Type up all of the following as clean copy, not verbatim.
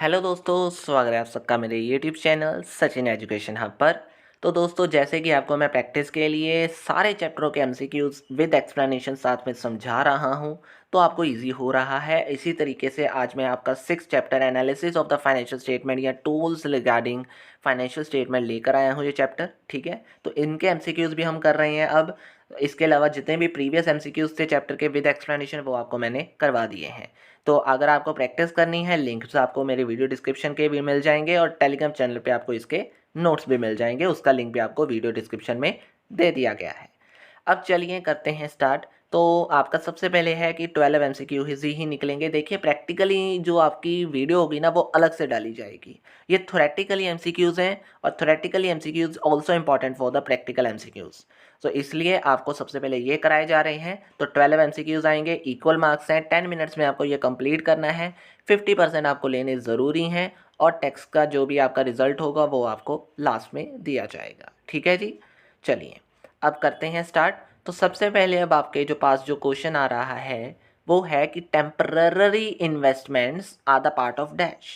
Hello दोस्तों, स्वागत है आप सबका मेरे YouTube channel Sachin education hub पर। तो दोस्तों, जैसे कि आपको मैं प्रैक्टिस के लिए सारे चैप्टरों के एमसीक्यूज विद एक्सप्लेनेशन साथ में समझा रहा हूं, तो आपको इजी हो रहा है। इसी तरीके से आज मैं आपका 6 chapter analysis of the financial statement या टूल्स रिगार्डिंग फाइनेंशियल स्टेटमेंट लेकर आया हूँ ये चैप्टर। ठीक है, तो इनके एमसीक्यूज भी हम कर रहे हैं अब। इसके अलावा जितने भी प्रीवियस एमसीक्यूज थे चैप्टर के विद एक्सप्लेनेशन वो आपको मैंने करवा दिए हैं। तो अगर आपको प्रैक्टिस करनी है, लिंक्स आपको मेरे वीडियो डिस्क्रिप्शन के भी मिल जाएंगे और टेलीग्राम चैनल पे आपको इसके नोट्स भी मिल जाएंगे, उसका लिंक भी आपको वीडियो डिस्क्रिप्शन में दे दिया गया है। अब चलिए करते हैं स्टार्ट। तो आपका सबसे पहले है कि 12 एमसीक्यू ही निकलेंगे। देखिए, प्रैक्टिकली जो आपकी वीडियो होगी ना वो अलग से डाली जाएगी। ये थोरेटिकली एमसीक्यूज़ हैं और theoretically MCQs also important for the practical MCQs. तो इसलिए आपको सबसे पहले ये कराए जा रहे हैं। तो 12 एमसीक्यूज़ आएंगे, इक्वल मार्क्स हैं, 10 मिनट्स में आपको ये कंप्लीट करना है। 50% आपको लेने ज़रूरी हैं और टेक्स्ट का जो भी आपका रिजल्ट होगा वो आपको लास्ट में दिया जाएगा। ठीक है जी, चलिए अब करते हैं स्टार्ट। तो सबसे पहले अब आपके जो पास जो क्वेश्चन आ रहा है वो है कि temporary investments are the part of dash.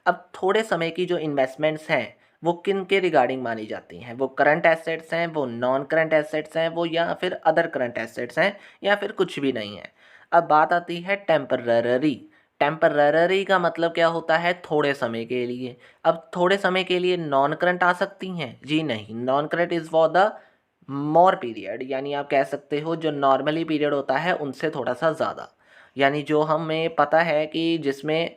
अब थोड़े समय की जो इन्वेस्टमेंट्स हैं वो किन के रिगार्डिंग मानी जाती हैं? वो करंट एसेट्स हैं, वो नॉन करंट एसेट्स हैं, वो या फिर अदर करंट एसेट्स हैं, या फिर कुछ भी नहीं है। अब बात आती है टेम्पररी। टेम्पररी का मतलब क्या होता है? थोड़े समय के लिए। अब थोड़े समय के लिए नॉन करंट आ सकती हैं? जी नहीं, non current is for the more period, यानी आप कह सकते हो जो नॉर्मली पीरियड होता है उनसे थोड़ा सा ज़्यादा, यानी जो हमें पता है कि जिसमें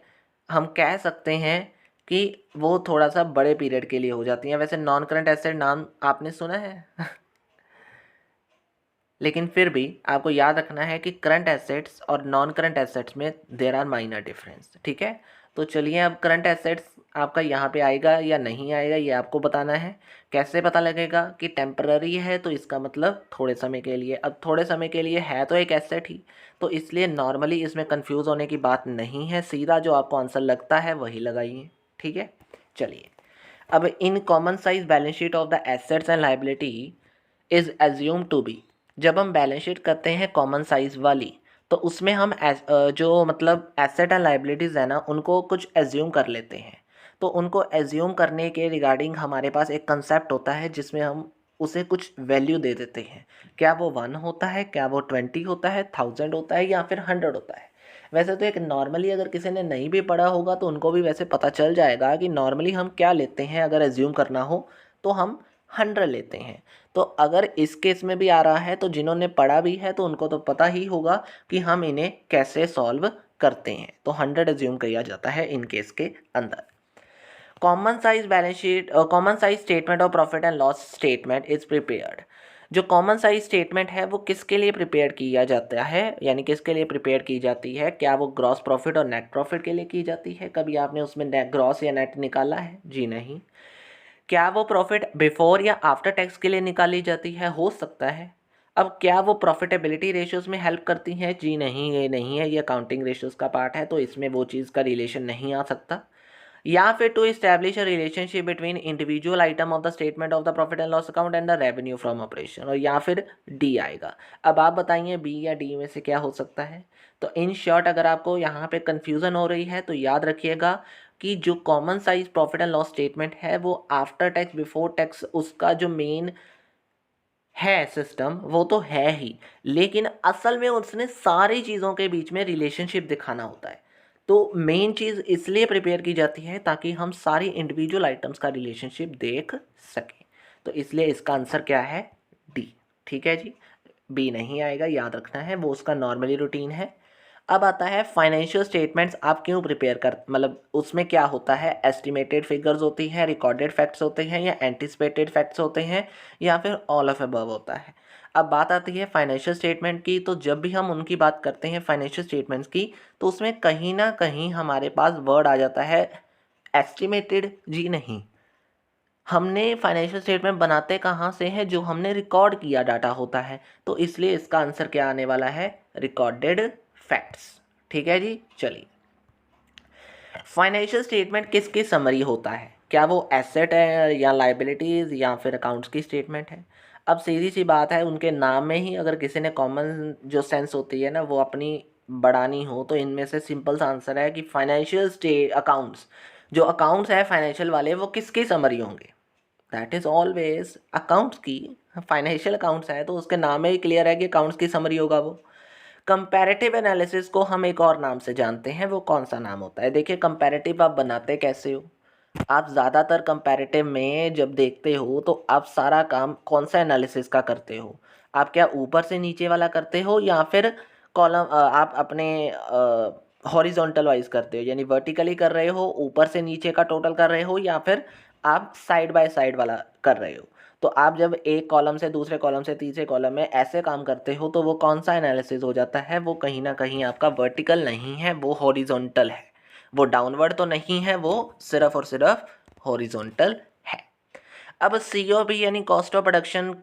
हम कह सकते हैं कि वो थोड़ा सा बड़े पीरियड के लिए हो जाती हैं। वैसे नॉन करंट एसेट नाम आपने सुना है लेकिन फिर भी आपको याद रखना है कि करंट एसेट्स और नॉन करंट एसेट्स में देर आर माइनर डिफरेंस। ठीक है, तो चलिए अब करंट एसेट्स आपका यहाँ पे आएगा या नहीं आएगा ये आपको बताना है। कैसे पता लगेगा कि टेम्पररी है? तो इसका मतलब थोड़े समय के लिए। अब थोड़े समय के लिए है तो एक एसेट ही, तो इसलिए नॉर्मली इसमें कन्फ्यूज़ होने की बात नहीं है, सीधा जो आपको आंसर लगता है वही लगाइए। ठीक है, चलिए अब in common size balance sheet of the assets and liability is assume to be. जब हम बैलेंस शीट करते हैं कॉमन साइज वाली, तो उसमें हम जो मतलब एसेट एंड लाइबिलिटीज़ है ना उनको कुछ एज्यूम कर लेते हैं। तो उनको एज्यूम करने के रिगार्डिंग हमारे पास एक कंसेप्ट होता है जिसमें हम उसे कुछ वैल्यू दे देते हैं। क्या वो 1 होता है, क्या वो 20 होता है, 1000 होता है, या फिर 100 होता है? वैसे तो एक नॉर्मली अगर किसी ने नहीं भी पढ़ा होगा तो उनको भी वैसे पता चल जाएगा कि नॉर्मली हम क्या लेते हैं। अगर एज्यूम करना हो तो हम 100 लेते हैं। तो अगर इस केस में भी आ रहा है तो जिन्होंने पढ़ा भी है तो उनको तो पता ही होगा कि हम इन्हें कैसे सॉल्व करते हैं। तो 100 एज्यूम किया जाता है इन केस के अंदर। Common size balance sheet, common size statement of profit and loss statement is prepared. जो कॉमन साइज स्टेटमेंट है वो किसके लिए प्रिपेयर किया जाता है, यानी किसके लिए प्रिपेयर की जाती है? क्या वो ग्रॉस प्रॉफिट और नेट प्रॉफिट के लिए की जाती है? कभी आपने उसमें ग्रॉस या नेट निकाला है? जी नहीं। क्या वो प्रॉफिट बिफोर या आफ्टर टैक्स के लिए निकाली जाती है? हो सकता है। अब क्या वो प्रॉफिटेबिलिटी रेशियोज में हेल्प करती हैं? जी नहीं, ये नहीं है, ये अकाउंटिंग रेशियोज का पार्ट है, तो इसमें वो चीज़ का रिलेशन नहीं आ सकता। या फिर to establish a relationship between individual item of the statement of the profit and loss account and the revenue from operation, और या फिर डी आएगा। अब आप बताइए बी या डी में से क्या हो सकता है? तो इन शॉर्ट अगर आपको यहाँ पे कन्फ्यूज़न हो रही है तो याद रखिएगा कि जो common size profit and loss statement है वो आफ्टर टैक्स बिफोर टैक्स उसका जो मेन है सिस्टम वो तो है ही, लेकिन असल में उसने सारी चीज़ों के बीच में रिलेशनशिप दिखाना होता है। तो मेन चीज़ इसलिए प्रिपेयर की जाती है ताकि हम सारी इंडिविजुअल आइटम्स का रिलेशनशिप देख सकें। तो इसलिए इसका आंसर क्या है? डी। ठीक है जी, बी नहीं आएगा, याद रखना है, वो उसका नॉर्मली रूटीन है। अब आता है फाइनेंशियल स्टेटमेंट्स आप क्यों प्रिपेयर कर, मतलब उसमें क्या होता है? एस्टिमेटेड फिगर्स होती हैं, रिकॉर्डेड फैक्ट्स होते हैं, या एंटिसिपेटेड फैक्ट्स होते हैं, या फिर ऑल ऑफ अबव होता है। अब बात आती है फाइनेंशियल स्टेटमेंट की, तो जब भी हम उनकी बात करते हैं फाइनेंशियल स्टेटमेंट्स की, तो उसमें कहीं ना कहीं हमारे पास वर्ड आ जाता है एस्टिमेटेड। जी नहीं, हमने फाइनेंशियल स्टेटमेंट बनाते कहाँ से हैं? जो हमने रिकॉर्ड किया डाटा होता है, तो इसलिए इसका आंसर क्या आने वाला है? Recorded facts. ठीक है जी, चलिए फाइनेंशियल स्टेटमेंट किसकी समरी होता है? क्या वो एसेट है या लाइबिलिटीज़ या फिर अकाउंट्स की स्टेटमेंट है? अब सीधी सी बात है, उनके नाम में ही अगर किसी ने कॉमन जो सेंस होती है ना वो अपनी बढ़ानी हो तो इनमें से सिंपल सा आंसर है कि फाइनेंशियल स्टेट अकाउंट्स, जो अकाउंट्स है फाइनेंशियल वाले वो किसकी समरी होंगे? दैट इज ऑलवेज अकाउंट्स की। फाइनेंशियल अकाउंट्स है तो उसके नाम में ही क्लियर है कि अकाउंट्स की समरी होगा वो। कंपैरेटिव एनालिसिस को हम एक और नाम से जानते हैं, वो कौन सा नाम होता है? देखिए कंपैरेटिव आप बनाते कैसे हो? आप ज़्यादातर कंपैरेटिव में जब देखते हो तो आप सारा काम कौन सा एनालिसिस का करते हो? आप क्या ऊपर से नीचे वाला करते हो या फिर कॉलम आप अपने हॉरिजॉन्टल वाइज करते हो, यानी वर्टिकली कर रहे हो, ऊपर से नीचे का टोटल कर रहे हो, या फिर आप साइड बाय साइड वाला कर रहे हो? तो आप जब एक कॉलम से दूसरे कॉलम से तीसरे कॉलम में ऐसे काम करते हो तो वो कौन सा एनालिसिस हो जाता है? वो कहीं ना कहीं आपका वर्टिकल नहीं है, वो हॉरिजॉन्टल है। वो डाउनवर्ड तो नहीं है, वो सिर्फ और सिर्फ हॉरिजॉन्टल है। अब सीओपी यानी cost of production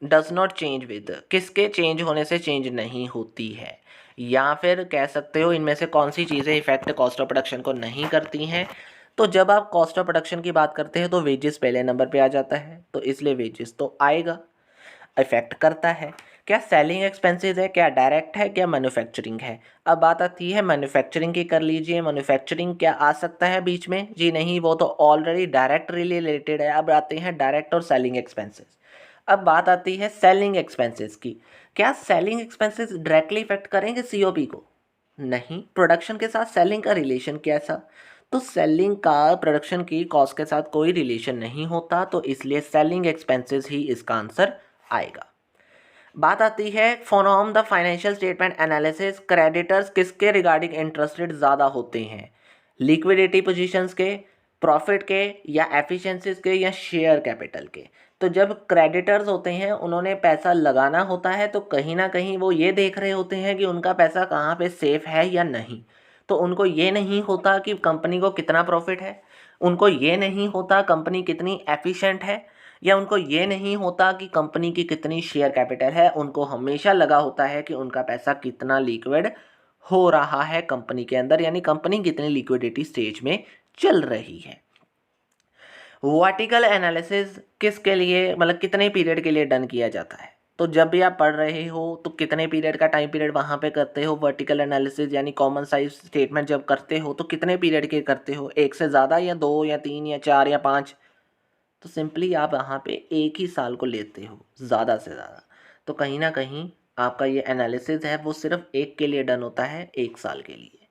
does not change with, किसके चेंज होने से चेंज नहीं होती है? या फिर कह सकते हो इनमें से कौन सी चीज़ें इफेक्ट कॉस्ट ऑफ प्रोडक्शन को नहीं करती हैं? तो जब आप कॉस्ट ऑफ प्रोडक्शन की बात करते हैं तो वेजेस पहले नंबर पे आ जाता है, तो इसलिए वेजेस तो आएगा, इफेक्ट करता है। क्या सेलिंग एक्सपेंसेस है, क्या डायरेक्ट है, क्या मैन्युफैक्चरिंग है? अब बात आती है मैन्युफैक्चरिंग की, कर लीजिए। मैन्युफैक्चरिंग क्या आ सकता है बीच में? जी नहीं, वो तो ऑलरेडी डायरेक्ट रिलेटेड है। अब आते हैं डायरेक्ट और सेलिंग एक्सपेंसेस। अब बात आती है सेलिंग एक्सपेंसेस की। क्या सेलिंग एक्सपेंसेस डायरेक्टली इफेक्ट करेंगे सीओपी को? नहीं। प्रोडक्शन के साथ सेलिंग का रिलेशन कैसा? तो सेलिंग का प्रोडक्शन की कॉस्ट के साथ कोई रिलेशन नहीं होता, तो इसलिए सेलिंग एक्सपेंसेस ही इसका आंसर आएगा। बात आती है from the financial statement analysis creditors किसके रिगार्डिंग इंटरेस्टेड ज़्यादा होते हैं? लिक्विडिटी पोजीशंस के, प्रॉफिट के, या एफिशिएंसीज के, या शेयर कैपिटल के? तो जब क्रेडिटर्स होते हैं उन्होंने पैसा लगाना होता है तो कहीं ना कहीं वो ये देख रहे होते हैं कि उनका पैसा कहाँ पे सेफ है या नहीं। तो उनको ये नहीं होता कि कंपनी को कितना प्रॉफिट है, उनको ये नहीं होता कंपनी कितनी एफिशिएंट है, या उनको ये नहीं होता कि कंपनी की कितनी शेयर कैपिटल है। उनको हमेशा लगा होता है कि उनका पैसा कितना लिक्विड हो रहा है कंपनी के अंदर, यानी कंपनी कितनी लिक्विडिटी स्टेज में चल रही है। वर्टिकल एनालिसिस किसके लिए, मतलब कितने पीरियड के लिए डन किया जाता है? तो जब भी आप पढ़ रहे हो तो कितने पीरियड का टाइम पीरियड वहाँ पे करते हो वर्टिकल एनालिसिस, यानी कॉमन साइज स्टेटमेंट जब करते हो तो कितने पीरियड के करते हो? एक से ज़्यादा, या दो, या तीन, या चार, या पाँच? तो सिंपली आप यहाँ पे एक ही साल को लेते हो ज़्यादा से ज़्यादा। तो कहीं ना कहीं आपका ये एनालिसिस है वो सिर्फ एक के लिए डन होता है, एक साल के लिए।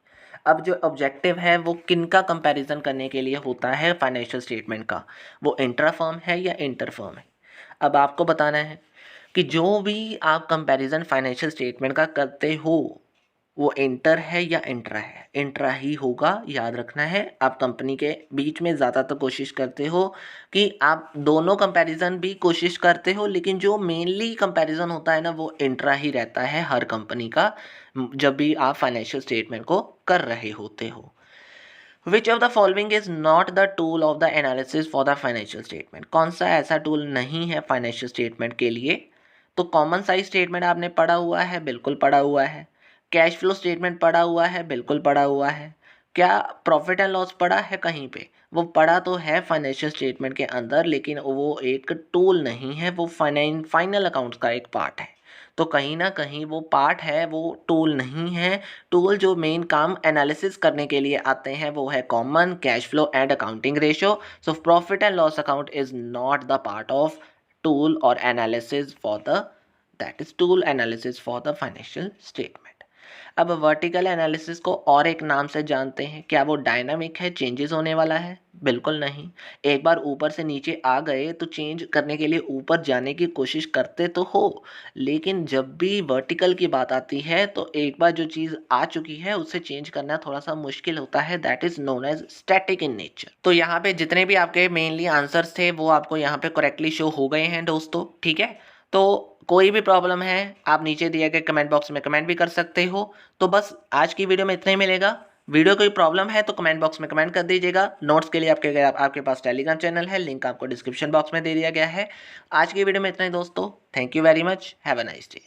अब जो ऑब्जेक्टिव है वो किन का कंपैरिजन करने के लिए होता है फाइनेंशियल स्टेटमेंट का? वो इंट्रा फर्म है या इंटर फर्म है? अब आपको बताना है कि जो भी आप कंपैरिजन फाइनेंशियल स्टेटमेंट का करते हो वो इंटर है या इंट्रा है? इंट्रा ही होगा, याद रखना है। आप कंपनी के बीच में ज़्यादातर कोशिश करते हो कि आप दोनों कंपैरिजन भी कोशिश करते हो, लेकिन जो मेनली कंपैरिजन होता है ना वो इंट्रा ही रहता है हर कंपनी का, जब भी आप फाइनेंशियल स्टेटमेंट को कर रहे होते हो। Which of the following is not the tool of the analysis for the financial statement? कौन सा ऐसा टूल नहीं है फाइनेंशियल स्टेटमेंट के लिए? तो कॉमन साइज स्टेटमेंट आपने पढ़ा हुआ है, बिल्कुल पढ़ा हुआ है। कैश फ्लो स्टेटमेंट पढ़ा हुआ है, बिल्कुल पढ़ा हुआ है। क्या प्रॉफिट एंड लॉस पढ़ा है कहीं पे? वो पढ़ा तो है फाइनेंशियल स्टेटमेंट के अंदर, लेकिन वो एक टूल नहीं है, वो फाइनल अकाउंट्स का एक पार्ट है। तो कहीं ना कहीं वो पार्ट है, वो टूल नहीं है। टूल जो मेन काम एनालिसिस करने के लिए आते हैं वो है common, cash flow and accounting ratio. So profit and loss account is not the part of tool और analysis for the, that is tool analysis for the financial statement. अब वर्टिकल एनालिसिस को और एक नाम से जानते हैं, क्या वो डायनामिक है, चेंजेस होने वाला है? बिल्कुल नहीं। एक बार ऊपर से नीचे आ गए तो चेंज करने के लिए ऊपर जाने की कोशिश करते तो हो, लेकिन जब भी वर्टिकल की बात आती है तो एक बार जो चीज़ आ चुकी है उससे चेंज करना थोड़ा सा मुश्किल होता है, that is known as static in nature. तो यहाँ पे जितने भी आपके मेनली आंसर्स थे वो आपको यहाँ पे करेक्टली शो हो गए हैं दोस्तों, ठीक है। तो कोई भी प्रॉब्लम है आप नीचे दिए गए कमेंट बॉक्स में कमेंट भी कर सकते हो। तो बस आज की वीडियो में इतना ही मिलेगा। वीडियो कोई प्रॉब्लम है तो कमेंट बॉक्स में कमेंट कर दीजिएगा। नोट्स के लिए आपके पास टेलीग्राम चैनल है, लिंक आपको डिस्क्रिप्शन बॉक्स में दे दिया गया है। आज की वीडियो में इतना ही दोस्तों, thank you very much, have a nice day.